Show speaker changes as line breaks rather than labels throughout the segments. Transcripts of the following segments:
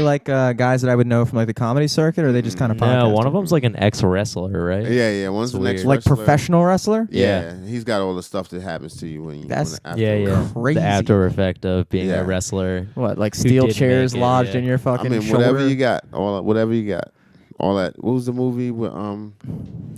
like guys that I would know from like the comedy circuit, or are they just kind of
No, one of them's like an ex-wrestler, right?
Yeah. One's an ex-wrestler.
Like professional wrestler.
Yeah, he's got all the stuff that happens to you when you.
That's
crazy. The after effect of being a wrestler.
What, like steel chairs lodged in your fucking shoulder?
Whatever you got, whatever you got, all that. What was the movie with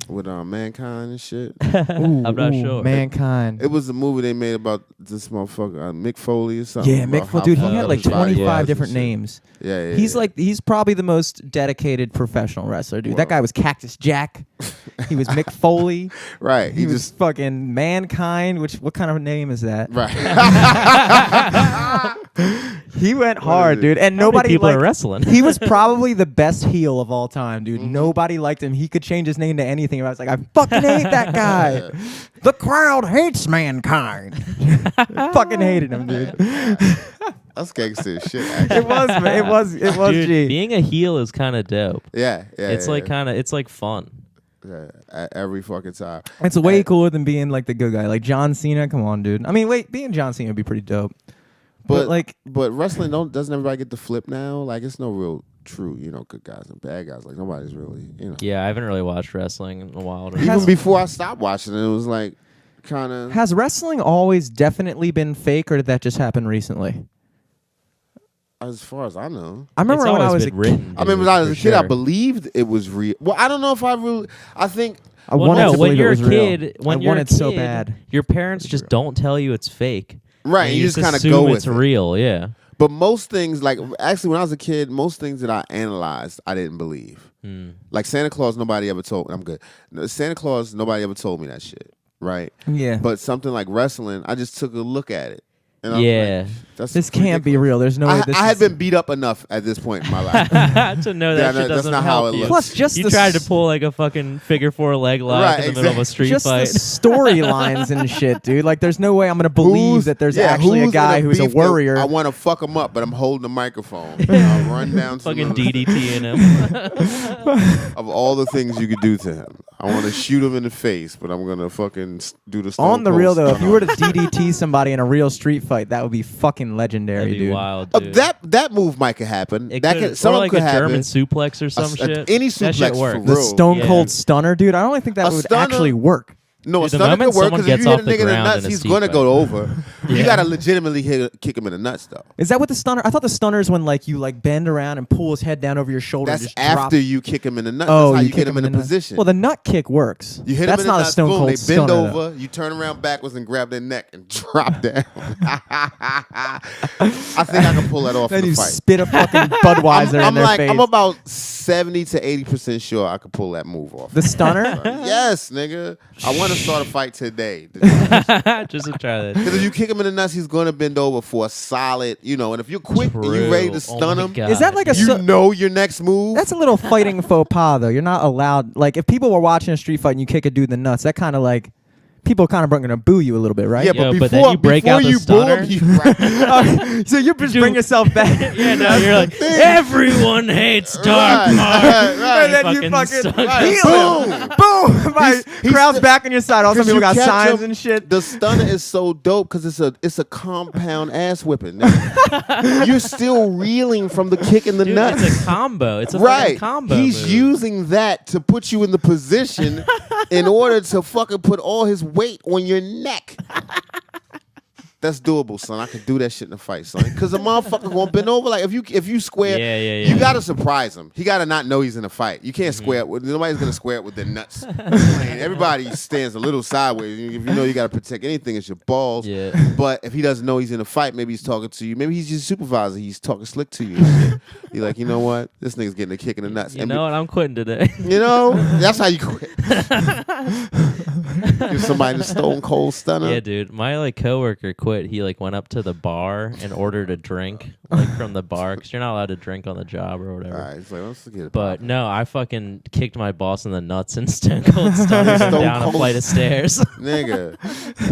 Mankind and shit?
I'm not sure.
Mankind.
It was a movie they made about this motherfucker, Mick Foley or something.
Yeah, Mick Foley. Dude, he had like 25 different names.
Yeah.
He's probably the most dedicated professional wrestler, dude. That guy was Cactus Jack. He was Mick Foley.
Right.
He was fucking Mankind, what kind of name is that?
Right.
He went hard, dude. And nobody
people
liked
are wrestling.
He was probably the best heel of all time, dude. Nobody liked him. He could change his name to anything. I was like, I fucking hate that guy. The crowd hates Mankind. Fucking hated him, dude.
That's gangster as shit. Actually.
It was.
Dude,
G.
being a heel is kind of dope.
Yeah.
It's like it's like fun.
Yeah, every fucking time.
It's way cooler than being like the good guy, like John Cena. Come on, dude. I mean, being John Cena would be pretty dope. But
wrestling doesn't everybody get the flip now? Like it's no real true, good guys and bad guys. Like nobody's really,
Yeah, I haven't really watched wrestling in a while.
Even before I stopped watching it, it was like kind of.
Has wrestling always definitely been fake, or did that just happen recently?
As far as I know,
I remember when I was a kid.
I mean, when I was a kid, I believed it was real. Well, I don't know if I really. I think.
When you're a kid,
so bad.
Your parents just don't tell you it's fake.
Right, you just kind of
go
with
it's real, yeah.
But most things, like actually, when I was a kid, most things that I analyzed, I didn't believe. Like Santa Claus, nobody ever told me. I'm good. Santa Claus, nobody ever told me that shit. Right.
Yeah.
But something like wrestling, I just took a look at it. And
this can't be real. There's no way.
I had been beat up enough at this point in my life
to know that shit doesn't
not
help
how it
you.
looks.
Plus, just
you tried to pull like a fucking figure 4 leg lock in the middle of a street fight.
Just the storylines and shit, dude. Like, there's no way I'm gonna believe that there's actually a guy who's a warrior.
I want to fuck him up, but I'm holding the microphone. I'll run down
fucking DDT in him.
Of all the things you could do to him, I want to shoot him in the face, but I'm gonna fucking do the.
On the real though, if you were to DDT somebody in a real street fight, that would be fucking legendary,
That'd be
dude.
Wild, dude.
That move might could happen.
Some like a German suplex or some shit.
Any suplex for real.
The Stone Cold Stunner, dude. I don't think that would actually work.
No, a stunner could work because if you hit a nigga in the nuts, he's going to go over. You got to legitimately kick him in the nuts, though.
Is that what the stunner? I thought the stunner is when you bend around and pull his head down over your shoulder.
That's
and just
after
drop.
you kick him in the nuts.
Oh,
That's how
you
you get him in a position.
Well, the nut kick works.
You hit
That's
him in
not
the
a
nuts,
Stone
boom,
Cold
they
Stunner.
bend over, you turn around backwards and grab their neck and drop down. I think I can pull that off
then
in
you
the fight.
spit a fucking Budweiser in their face.
I'm about 70 to 80% sure I could pull that move off.
The stunner?
Yes, nigga. I want to start a fight today.
Just to try that.
Because if you kick him in the nuts, he's going to bend over for a solid, and if you're quick and you're ready to stun him,
is that like
your next move?
That's a little fighting faux pas, though. You're not allowed. Like, if people were watching a street fight and you kick a dude in the nuts, that kind of like. People kind of going to boo you a little bit, right?
Yeah, but
but then you break out the stunner.
So you just bring yourself back.
Yeah, no, you're like, everyone hates Dark Mark.
And then you fucking heal him. Boom! Crowd's back on your side. All some people got signs and shit.
The stunner is so dope because it's a compound ass whipping. You're still reeling from the kick in the nuts.
It's a combo. It's a fucking combo.
He's using that to put you in the position in order to fucking put all his weight on your neck. That's doable, son. I can do that shit in a fight, son. Because the motherfucker won't bend over. Like if you square, you gotta surprise him. He gotta not know he's in a fight. You can't square it. Nobody's gonna square it with their nuts. Everybody stands a little sideways. If you know you gotta protect anything, it's your balls.
Yeah.
But if he doesn't know he's in a fight, maybe he's talking to you. Maybe he's your supervisor. He's talking slick to you. You're like, you know what? This nigga's getting a kick in the nuts.
You know what? I'm quitting today.
That's how you quit. Give somebody the Stone Cold Stunner.
Yeah, dude. My coworker quit. He went up to the bar and ordered a drink from the bar because you're not allowed to drink on the job or whatever.
All right, it's let's get it.
But no, I fucking kicked my boss in the nuts and Stone Cold Stunner him down a flight of stairs.
Nigga,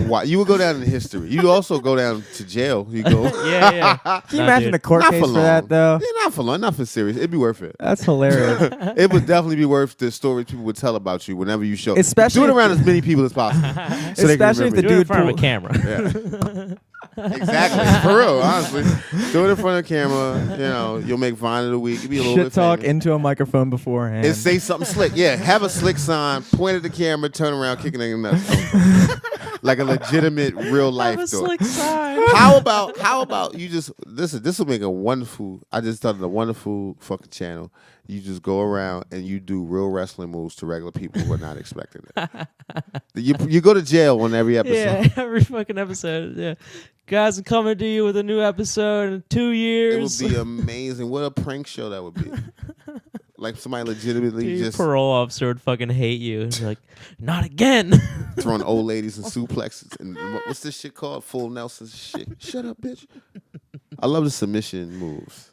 why you would go down in history? You'd also go down to jail. You go.
Yeah.
Can you imagine the court case for that though?
Yeah, not for long, not for serious. It'd be worth it.
That's hilarious.
It would definitely be worth the stories people would tell about you whenever you show.
Especially
do it around as many people as possible.
Especially if the dude
in front of a camera.
Yeah. Exactly. For real, honestly. Do it in front of the camera. You know, you'll make Vine of the week. You'll be a little
Shit
bit
talk
famous.
into a microphone beforehand.
And say something slick. Yeah, have a slick sign, point at the camera, turn around, kicking in the nuts. Like a legitimate real life story. How about you just this will make a wonderful. I just thought of a wonderful fucking channel. You just go around and you do real wrestling moves to regular people who are not expecting it. You go to jail on every episode.
Yeah, every fucking episode. Yeah, guys, I'm coming to you with a new episode in 2 years.
It would be amazing. What a prank show that would be. Like somebody legitimately
Dude,
just
parole officer would fucking hate you. He's like, not again.
throwing old ladies in suplexes and what's this shit called? Full Nelson shit. Shut up, bitch. I love the submission moves.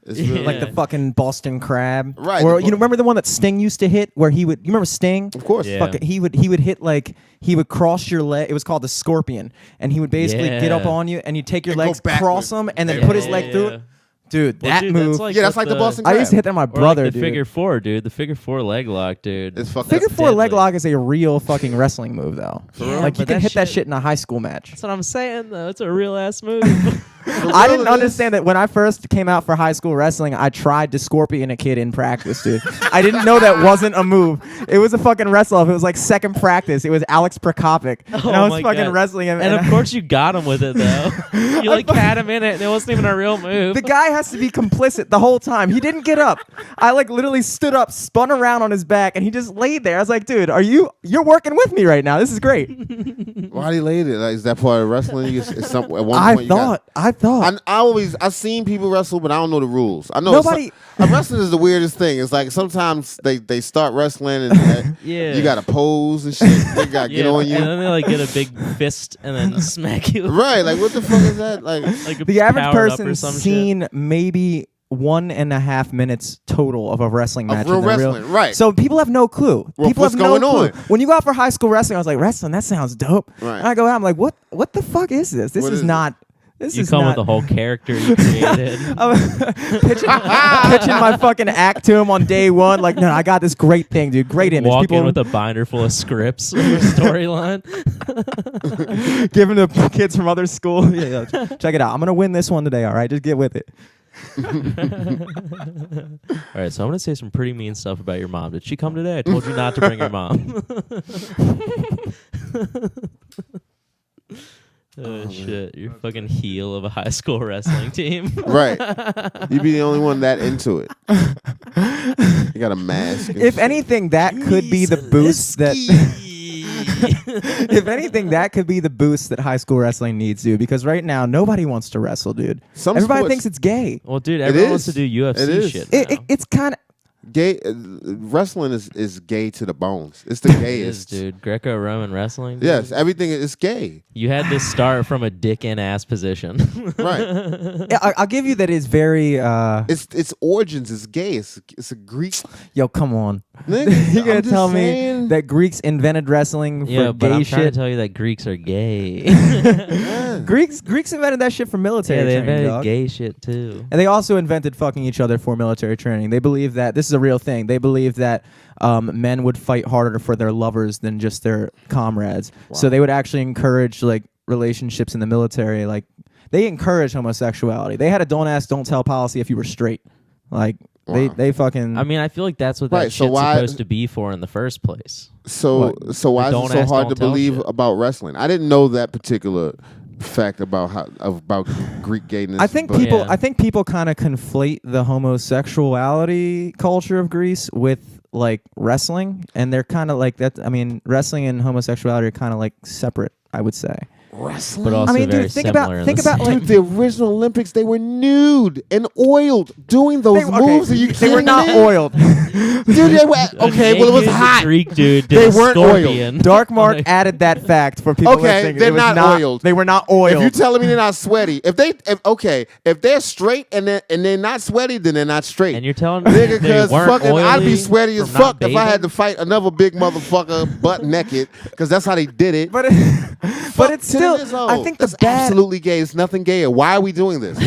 It's really
like the fucking Boston Crab,
Right,
Or
the
you remember the one that Sting used to hit, where he would. You remember Sting?
of course.
Yeah.
Fucking, he would hit like he would cross your leg. It was called the Scorpion, and he would basically get up
Yeah.
on you, and you take your
And go
legs,
backward.
cross them, and then
Yeah.
put his leg through it. Dude,
Well,
that
dude,
move.
Yeah, that's
what
like the Boston
I
Crab.
used to hit that with my
Or
brother,
like the
dude.
figure four, dude. The figure four leg lock, dude.
It's fucking
Figure four leg
deadly.
lock is a real fucking wrestling move, though.
real?
Like you
But
can
that
hit that
shit-
shit in a high school match.
That's what I'm saying, though. It's a real ass move.
I didn't understand that when I first came out for high school wrestling. I tried to scorpion a kid in practice, dude. I didn't know that wasn't a move. It was a fucking wrestle off. It was like second practice. It was Alex Prokopic, and I was
my
fucking
God.
wrestling him.
And of course you got him with it, though. You like had him in it, and it wasn't even a real move.
the guy has to be complicit the whole time. He didn't get up. I like literally stood up, spun around on his back, and he just laid there. I was like, dude, you're working with me right now. This is great.
Why he laid it? Like, is that part of wrestling? At one
I
point, you got-
thought.
I've seen people wrestle, but I don't know the rules. I know
Nobody-
wrestling is the weirdest thing. It's like sometimes they start wrestling and
Yeah.
you got to pose and shit. They got to get on you.
And then they like get a big fist and then smack you.
Right? Like what the fuck is that? Like
Like a
The average
powered up or
person's
some shit.
seen maybe 1.5 minutes total of a wrestling match.
real
in their
wrestling, right.
So people have no clue.
Well,
People
what's
have no
going
clue.
on?
When you go out for high school wrestling, I was like, wrestling, that sounds dope.
Right.
And I go out, I'm like, what the fuck is this? This
What
is
is it?
not. This
You
is
come
not.
with a whole character you created.
pitching my fucking act to him on day one. Like, no, I got this great thing, dude. Great image.
Walk
People
in with a binder full of scripts for storyline.
giving to kids from other schools. Yeah, check it out. I'm gonna win this one today. All right, just get with it.
All right, so I'm gonna say some pretty mean stuff about your mom. Did she come today? I told you not to bring your mom. Oh shit! You're fucking heel of a high school wrestling team.
right. You be the only one that into it. You got a mask. and
If
shit.
anything, that could be the boost that. If anything, that could be the boost that high school wrestling needs, dude. Because right now, nobody wants to wrestle, dude. Everybody
sports-
thinks it's gay.
Well, dude, everyone wants to
is.
do UFC
It is.
shit.
It's kind of.
gay wrestling is gay to the bones. It's the
It is,
gayest.
dude. Greco-Roman wrestling. Dude.
Yes, everything is gay.
You had to start from a dick and ass position.
Right.
Yeah, I'll give you that. Is very.
Its origins is gay. It's a Greek.
Yo, come on.
Nigga,
You're gonna
I'm just
tell me
saying.
that Greeks invented wrestling for
Yeah, but
gay
I'm trying to
shit?
tell you that Greeks are gay.
Yeah.
Greeks invented that shit for military
Yeah, they
training,
invented
dog.
gay shit too.
And they also invented fucking each other for military training. They believe that this is a real thing. They believe that men would fight harder for their lovers than just their comrades. So they would actually encourage like relationships in the military. Like they encourage homosexuality. They had a don't ask, don't tell policy if you were straight. Like they fucking.
I mean, I feel like that's what
Right,
that
so
shit's
why-
supposed to be for in the first place.
So why
Don't
is it so
ask,
hard to
don't tell
believe
shit.
about wrestling? I didn't know that particular fact about Greek gayness.
I think
but-
people.
Yeah.
I think people kind of conflate the homosexuality culture of Greece with like wrestling, and they're kind of like that. I mean, wrestling and homosexuality are kind of like separate. I would say.
wrestling.
But also
I mean,
very
dude, think
similar
about
in
think
the
about
same-
like.
Dude, the original Olympics, they were nude and oiled doing those moves. Are you
they were
kidding
not
me?
oiled.
Dude, they were okay. Well, it was
Naked
hot.
Greek dude did
They
a
weren't oiled.
scorpion.
Dark Mark
Like-
added that fact for people
Okay,
listening.
they're
It was
not oiled.
They were not oiled.
If you're telling me they're not sweaty, if they're straight and they're not sweaty, then they're not straight.
And you're telling me
Nigga,
they
because
weren't
fucking I'd be
oily
sweaty as
from not
fuck if I had to
bathing?
fight another big motherfucker butt naked, because that's how they did it.
but it's
to
still I think
that's
the bad.
absolutely gay. It's nothing gayer. Why are we doing this?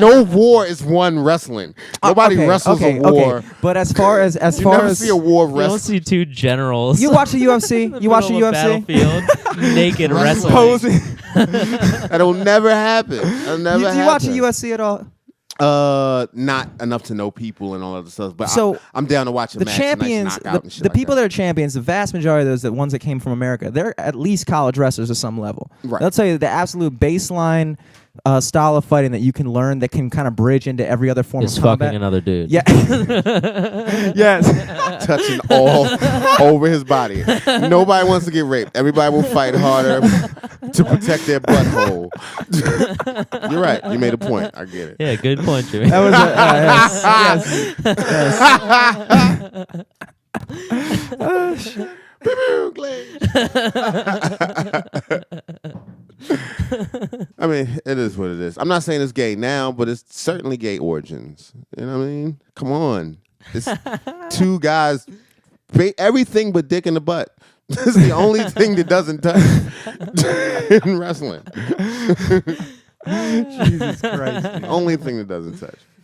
No war is won wrestling. Nobody wrestles a war.
Okay. But as far as
You never see a war of
You don't
wrestling.
see two generals.
you watch the UFC,
in
you watch the
middle of a
UFC.
battlefield, naked wrestling.
Posing.
That'll never happen. That'll never happen.
Do you watch the UFC at all?
Not enough to know people and all other stuff. But
So,
I'm down to watch a
The
match,
champions,
a nice knockout and shit
the
like
people
that.
that are champions, the vast majority of those, the ones that came from America, they're at least college wrestlers at some level.
Right.
They'll tell you the absolute baseline style of fighting that you can learn that can kind of bridge into every other form
Is
of combat.
fucking another dude.
Yeah. Yes.
touching all over his body. Nobody wants to get raped. Everybody will fight harder to protect their butthole. You're right. You made a point. I get it.
Yeah, good point, Jimmy.
That was yes.
I mean, it is what it is. I'm not saying it's gay now, but it's certainly gay origins. You know what I mean? Come on. It's two guys, everything but dick in the butt. That's the only thing that doesn't touch in wrestling.
Jesus Christ.
The only thing that doesn't touch.